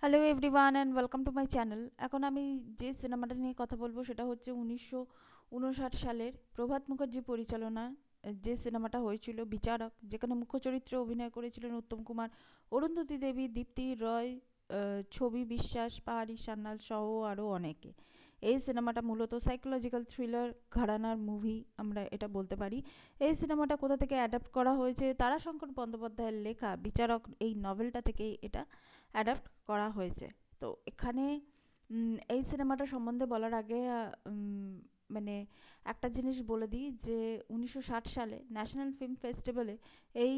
Hello everyone and welcome to my channel. এখন আমি যে সিনেমাটা নিয়ে কথা বলবো সেটা হচ্ছে 1959 সালের প্রভাত মুখার্জি পরিচালনা যে সিনেমাটা হয়েছিল বিচারক, যেখানে মুখ্য চরিত্রে অভিনয় করেছিলেন উত্তম কুমার, অরুন্ধতী দেবী, দীপ্তি রয়, ছবি বিশ্বাস, পাহাড়ি সান্যাল সহ আরও অনেকে। এই সিনেমাটা মূলত সাইকোলজিক্যাল থ্রিলার ঘরানার মুভি, আমরা এটা বলতে পারি। এই সিনেমাটা কোথা থেকে অ্যাডাপ্ট করা হয়েছে? তারাশঙ্কর বন্দ্যোপাধ্যায়ের লেখা বিচারক এই নভেলটা থেকেই এটা অ্যাডাপ্ট করা হয়েছে। তো এখানে এই সিনেমাটা সম্বন্ধে বলার আগে মানে একটা জিনিস বলে দিই যে 1960 সালে ন্যাশনাল ফিল্ম ফেস্টিভ্যালে এই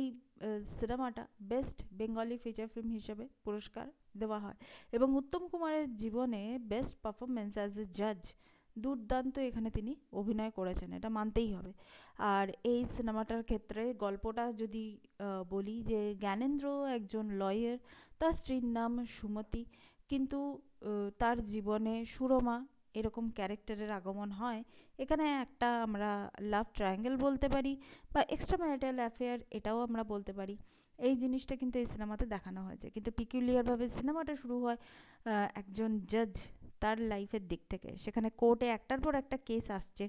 সিনেমাটা বেস্ট বেঙ্গলি ফিচার ফিল্ম হিসেবে পুরস্কার দেওয়া হয়, এবং উত্তম কুমারের জীবনে বেস্ট পারফরমেন্স অ্যাজ এ জাজ দুর্দান্ত এখানে তিনি অভিনয় করেছেন, এটা মানতেই হবে। আর এই সিনেমাটার ক্ষেত্রে গল্পটা যদি বলি, যে জ্ঞানেন্দ্র একজন লয়ার, তার স্ত্রীর নাম সুমতি, কিন্তু তার জীবনে সুরমা এরকম ক্যারেক্টারের আগমন হয়। এখানে একটা আমরা লাভ ট্রায়াঙ্গেল বলতে পারি, বা এক্সট্রা ম্যারিটাল অ্যাফেয়ার এটাও আমরা বলতে পারি। এই জিনিসটা কিন্তু এই সিনেমাতে দেখানো হয়েছে, কিন্তু পিকুলিয়ারভাবে সিনেমাটা শুরু হয় একজন জাজ তার লাইফের দিক থেকে। সেখানে কোর্টে একটার পর একটা কেস আসছে,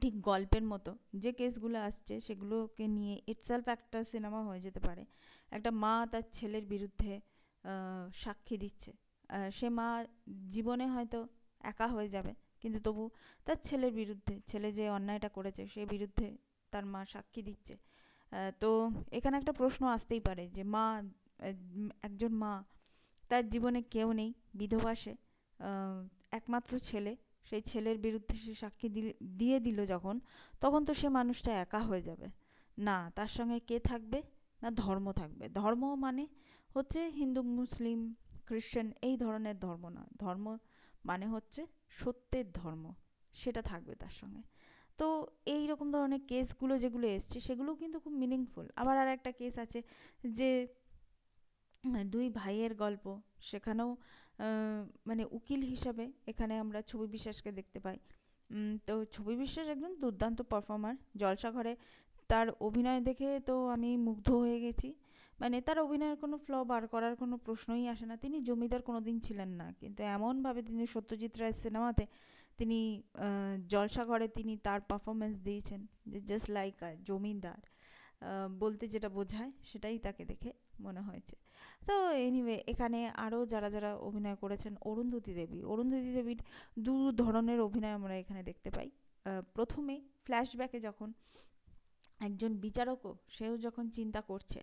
ঠিক গল্পের মতো যে কেসগুলো আসছে সেগুলোকে নিয়ে ইটসেলফ একটা সিনেমা হয়ে যেতে পারে। একটা মা তার ছেলের বিরুদ্ধে সাক্ষী দিচ্ছে, সে মা জীবনে হয়তো একা হয়ে যাবে, কিন্তু তবু তার ছেলের বিরুদ্ধে, ছেলে যে অন্যায়টা করেছে সে বিরুদ্ধে তার মা সাক্ষী দিচ্ছে। তো এখানে একটা প্রশ্ন আসতেই পারে যে মা, একজন মা, তার জীবনে কেউ নেই, বিধবা সে, আহ, একমাত্র ছেলে, সেই ছেলের বিরুদ্ধে সে সাক্ষী দিয়ে দিল যখন, তখন তো সে মানুষটা একা হয়ে যাবে না, তার সঙ্গে কে থাকবে? না ধর্ম থাকবে। ধর্ম মানে হচ্ছে হিন্দু, মুসলিম, খ্রিশ্চান এই ধরনের ধর্ম না, ধর্ম মানে হচ্ছে সত্যের ধর্ম, সেটা থাকবে তার সঙ্গে। তো এই রকম ধরনের কেসগুলো যেগুলো এসছে সেগুলো কিন্তু খুব মিনিংফুল। আবার আর একটা কেস আছে যে দুই ভাইয়ের গল্প, সেখানেও মানে উকিল হিসাবে এখানে আমরা ছবি বিশ্বাসকে দেখতে পাই। তো ছবি বিশ্বাস একজন দুর্দান্ত পারফর্মার, জলসাঘরে তার অভিনয় দেখে তো আমি মুগ্ধ হয়ে গেছি। মানে তার অভিনয়ের কোনো ফ্ল বার করার কোনো প্রশ্নই আসে না। তিনি জমিদার কোনোদিন ছিলেন না, কিন্তু এমনভাবে তিনি সত্যজিৎ রায়ের সিনেমাতে তিনি জলসাঘরে তিনি তার পারফরমেন্স দিয়েছেন যে জাস্ট লাইক জমিদার বলতে যেটা বোঝায় সেটাই তাকে দেখে মনে হয়েছে। তো এনিওয়ে এখানে আরও যারা যারা অভিনয় করেছেন, অরুন্ধতী দেবীর দু ধরনের অভিনয় আমরা এখানে দেখতে পাই। প্রথমে ফ্ল্যাশব্যাকে যখন একজন বিচারকও সেও যখন চিন্তা করছে,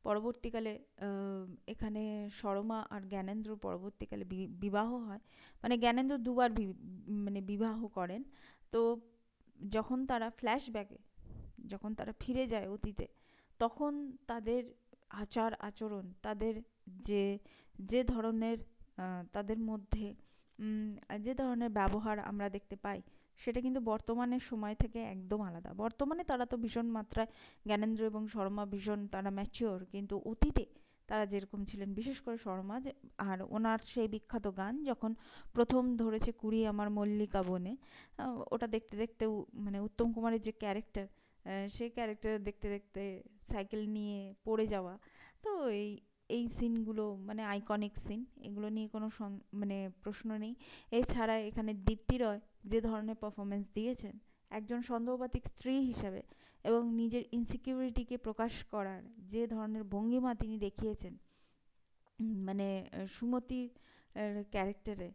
পরবর্তীকালে এখানে সরমা আর জ্ঞানেন্দ্র পরবর্তীকালে বিবাহ হয়, মানে জ্ঞানেন্দ্র দুবার মানে বিবাহ করেন। তো যখন তারা ফ্ল্যাশব্যাকে, যখন তারা ফিরে যায় অতীতে, তখন তাদের আচার আচরণ, তাদের যে যে ধরনের তাদের মধ্যে যে ধরনের ব্যবহার আমরা দেখতে পাই, সেটা কিন্তু বর্তমানের সময় থেকে একদম আলাদা। বর্তমানে তারা তো ভীষণ মাত্রায়, জ্ঞানেন্দ্র এবং শর্মা ভীষণ তারা ম্যাচিওর, কিন্তু অতীতে তারা যেরকম ছিলেন, বিশেষ করে শর্মা যে, আর ওনার সেই বিখ্যাত গান যখন প্রথম ধরেছে কুড়ি আমার মল্লিকা বনে, ওটা দেখতে দেখতে মানে উত্তম কুমারের যে ক্যারেক্টার, সেই ক্যারেক্টার দেখতে দেখতে সাইকেল নিয়ে পড়ে যাওয়া। তো এই এই সিনগুলো মানে আইকনিক সিন, এগুলো নিয়ে কোনো মানে প্রশ্ন নেই। এছাড়া এখানে দীপ্তি রয় যে ধরনের পারফরমেন্স দিয়েছেন একজন সন্দেহবাতিক স্ত্রী হিসাবে, এবং নিজের ইনসিকিউরিটিকে প্রকাশ করার যে ধরনের ভঙ্গিমা তিনি দেখিয়েছেন, মানে সুমতির ক্যারেক্টারে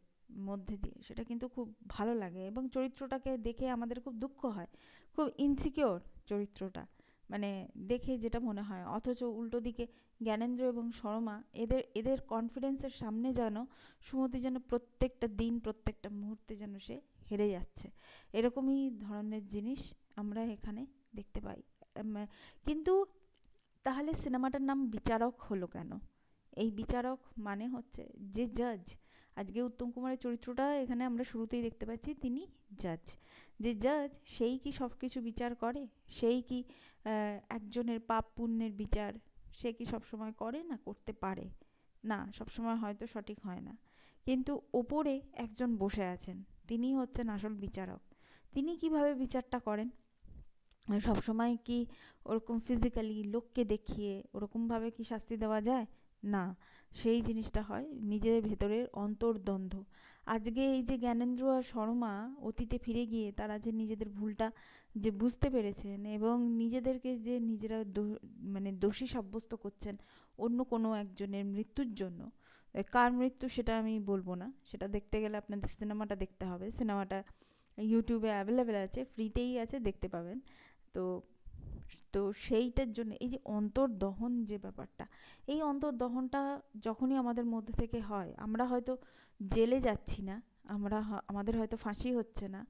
মধ্যে দিয়ে, সেটা কিন্তু খুব ভালো লাগে, এবং চরিত্রটাকে দেখে আমাদের খুব দুঃখ হয়, খুব ইনসিকিওর চরিত্রটা, মানে দেখে যেটা মনে হয়। অথচ উল্টো দিকে জ্ঞানেন্দ্র এবং শর্মা, এদের এদের কনফিডেন্সের সামনে যেন সুমতি যেন প্রত্যেকটা দিন প্রত্যেকটা মুহূর্তে যেন সে হেরে যাচ্ছে, এরকমই ধরনের জিনিস আমরা এখানে দেখতে পাই। কিন্তু তাহলে সিনেমাটার নাম বিচারক হলো কেন? এই বিচারক মানে হচ্ছে যে জাজ। আজকে উত্তম কুমারের চরিত্রটা এখানে আমরা শুরুতেই দেখতে পাচ্ছি, তিনি জাজ। যে জাজ সেই কি সব কিছু বিচার করে? সেই কি একজনের পাপ পুণ্যের বিচার সে কি সবসময় করে? না, করতে পারে না, সবসময় হয়তো সঠিক হয় না, কিন্তু ওপরে একজন বসে আছেন, তিনি হচ্ছেন আসল বিচারক। তিনি কিভাবে বিচারটা করেন? সবসময় কি ওরকম ফিজিক্যালি লোককে দেখিয়ে ওরকমভাবে কি শাস্তি দেওয়া যায়? না, সেই জিনিসটা হয় নিজের ভেতরের অন্তর্দ্বন্দ্ব। আজকে এই যে জ্ঞানেন্দ্র আর শর্মা অতীতে ফিরে গিয়ে তারা যে নিজেদের ভুলটা যে বুঝতে পেরেছেন এবং নিজেদেরকে যে নিজেরা মানে দোষী সাব্যস্ত করছেন অন্য কোনো একজনের মৃত্যুর জন্য। কার মৃত্যু সেটা আমি বলবো না, সেটা দেখতে গেলে আপনাদের সিনেমাটা দেখতে হবে। সিনেমাটা ইউটিউবে অ্যাভেলেবেল আছে, ফ্রিতেই আছে, দেখতে পাবেন। তো তো সেইটার জন্য এই যে অন্তর্দহন যে ব্যাপারটা, এই অন্তর্দহনটা যখনই আমাদের মধ্যে থেকে হয়, আমরা হয়তো জেলে যাচ্ছি না, আমাদের হয়তো ফাঁসি হচ্ছে না,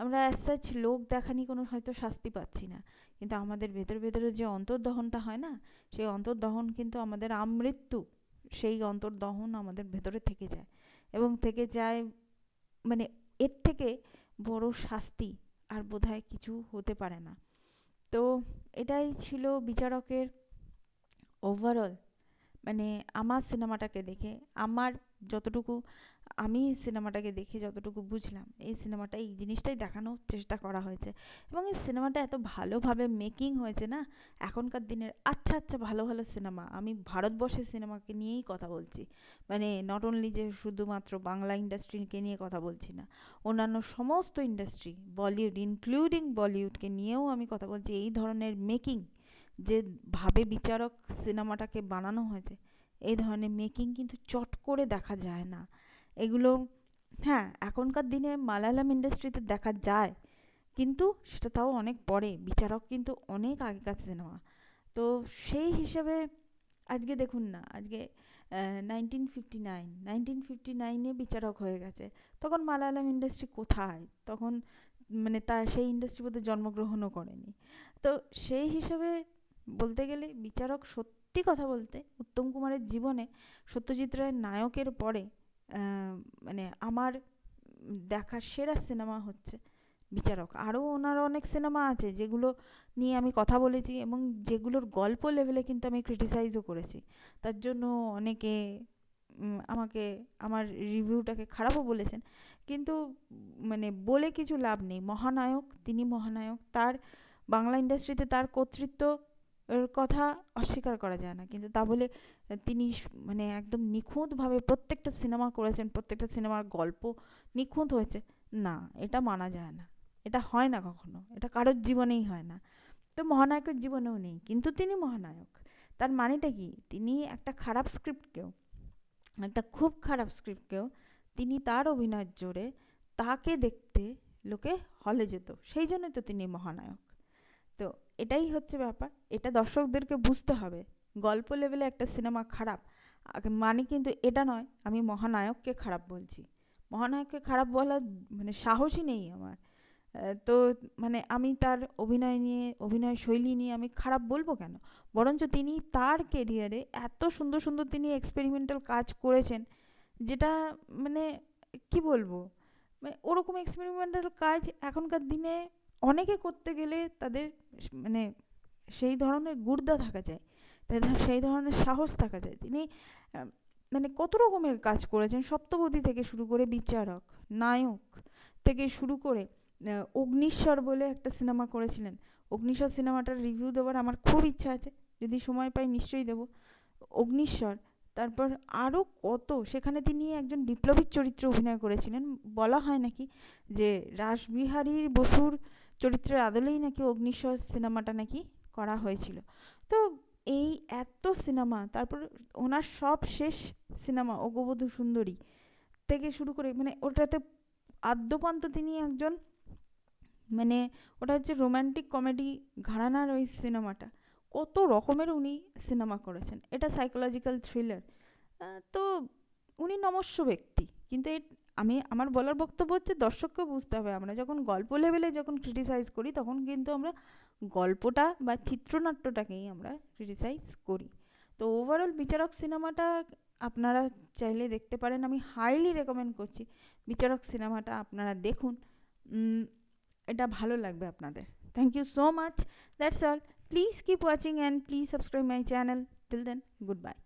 আমরা অ্যাজ সাচ লোক দেখানি কোনো হয়তো শাস্তি পাচ্ছি না, কিন্তু আমাদের ভেতর ভেতরে যে অন্তর্দহনটা হয় না, সেই অন্তর্দহন কিন্তু আমাদের আমৃত্যু, সেই অন্তর্দহন আমাদের ভেতরে থেকে যায় এবং থেকে যায়। মানে এর থেকে বড় শাস্তি আর বোধহয় কিছু হতে পারে না। তো এটাই ছিল বিচারকের ওভারঅল, মানে আমার সিনেমাটাকে দেখে, আমার যতটুকু, আমি সিনেমাটাকে দেখে যতটুকু বুঝলাম, এই সিনেমাটা এই জিনিসটাই দেখানোর চেষ্টা করা হয়েছে। এবং এই সিনেমাটা এত ভালোভাবে মেকিং হয়েছে না, এখনকার দিনের আচ্ছা আচ্ছা ভালো ভালো সিনেমা, আমি ভারতবর্ষের সিনেমাকে নিয়েই কথা বলছি, মানে নট অনলি যে শুধুমাত্র বাংলা ইন্ডাস্ট্রিকে নিয়ে কথা বলছি না, অন্যান্য সমস্ত ইন্ডাস্ট্রি, বলিউড ইনক্লুডিং বলিউডকে নিয়েও আমি কথা বলছি। এই ধরনের মেকিং যে ভাবে বিচারক সিনেমাটাকে বানানো হয়েছে, এই ধরনের মেকিং কিন্তু চট করে দেখা যায় না এগুলো। হ্যাঁ, এখনকার দিনে মালায়ালাম ইন্ডাস্ট্রিতে দেখা যায়, কিন্তু সেটা তাও অনেক পরে, বিচারক কিন্তু অনেক আগেকার সিনেমা। তো সেই হিসাবে আজকে দেখুন না, আজকে 1959 বিচারক হয়ে গেছে, তখন মালায়ালাম ইন্ডাস্ট্রি কোথায়, তখন মানে তার সেই ইন্ডাস্ট্রি বোধহয় জন্মগ্রহণও করেনি। তো সেই হিসাবে বলতে গেলে বিচারক, সত্যি কথা বলতে উত্তম কুমারের জীবনে সত্যজিৎ রায়ের নায়কের পরে মানে আমার দেখা সেরা সিনেমা হচ্ছে বিচারক। আরও ওনার অনেক সিনেমা আছে যেগুলো নিয়ে আমি কথা বলেছি এবং যেগুলোর গল্প লেভেলে কিন্তু আমি ক্রিটিসাইজও করেছি, তার জন্য অনেকে আমাকে আমার রিভিউটাকে খারাপও বলেছেন, কিন্তু মানে বলে কিছু লাভ নেই। মহানায়ক, তিনি মহানায়ক, তার বাংলা ইন্ডাস্ট্রিতে তার কর্তৃত্ব এর কথা অস্বীকার করা যায় না, কিন্তু তা বলে তিনি মানে একদম নিখুঁতভাবে প্রত্যেকটা সিনেমা করেছেন, প্রত্যেকটা সিনেমার গল্প নিখুঁত হয়েছে, না, এটা মানা যায় না, এটা হয় না কখনো, এটা কারোর জীবনেই হয় না। তো মহানায়কের জীবনেও নেই, কিন্তু তিনি মহানায়ক। তার মানেটা কি, তিনি একটা খারাপ স্ক্রিপ্টকেও, একটা খুব খারাপ স্ক্রিপ্টকেও তিনি তার অভিনয়ের জোরে, তাকে দেখতে লোকে হলে যেত, সেই জন্যই তো তিনি মহানায়ক। তো এটাই হচ্ছে ব্যাপার, এটা দর্শকদেরকে বুঝতে হবে। গল্প লেভেলে একটা সিনেমা খারাপ মানে কিন্তু এটা নয় আমি মহানায়ককে খারাপ বলছি, মহানায়ককে খারাপ বলার মানে সাহসই নেই আমার। তো মানে আমি তার অভিনয় নিয়ে, অভিনয় শৈলী নিয়ে আমি খারাপ বলবো কেন, বরঞ্চ তিনি তার কেরিয়ারে এত সুন্দর সুন্দর তিনি এক্সপেরিমেন্টাল কাজ করেছেন, যেটা মানে কি বলবো, মানে ওরকম এক্সপেরিমেন্টাল কাজ এখনকার দিনে অনেকে করতে গেলে তাদের মানে সেই ধরনের গুর্দা থাকা যায়, তাদের সেই ধরনের সাহস থাকা যায়। তিনি মানে কত রকমের কাজ করেছেন, সপ্তপদী থেকে শুরু করে বিচারক, নায়ক থেকে শুরু করে অগ্নিশ্বর বলে একটা সিনেমা করেছিলেন। অগ্নিশ্বর সিনেমাটার রিভিউ দেওয়ার আমার খুব ইচ্ছা আছে, যদি সময় পাই নিশ্চয়ই দেবো। অগ্নিশ্বর, তারপর আরও কত, সেখানে তিনি একজন বিপ্লবীর চরিত্রে অভিনয় করেছিলেন। বলা হয় নাকি যে রাসবিহারী বসুর চরিত্রের আদলেই নাকি অগ্নিশ্বর সিনেমাটা নাকি করা হয়েছিল। তো এই এত সিনেমা, তারপর ওনার সব শেষ সিনেমা অগবধূ সুন্দরী থেকে শুরু করে, মানে ওটাতে আদ্যপান্ত তিনি একজন, মানে ওটা হচ্ছে রোম্যান্টিক কমেডি ঘরানার ওই সিনেমাটা, কত রকমের উনি সিনেমা করেছেন, এটা সাইকোলজিক্যাল থ্রিলার। তো উনি নমস্য ব্যক্তি, কিন্তু আমি আমার বলার বক্তব্য হচ্ছে দর্শককে বুঝতে হবে, আমরা যখন গল্প লেভেলে যখন ক্রিটিসাইজ করি তখন কিন্তু আমরা গল্পটা বা চিত্রনাট্যটাকেই আমরা ক্রিটিসাইজ করি। তো ওভারঅল বিচারক সিনেমাটা আপনারা চাইলে দেখতে পারেন, আমি হাইলি রেকমেন্ড করছি বিচারক সিনেমাটা আপনারা দেখুন, এটা ভালো লাগবে আপনাদের। Thank you so much, that's all, please keep watching and please subscribe my channel, till then good by.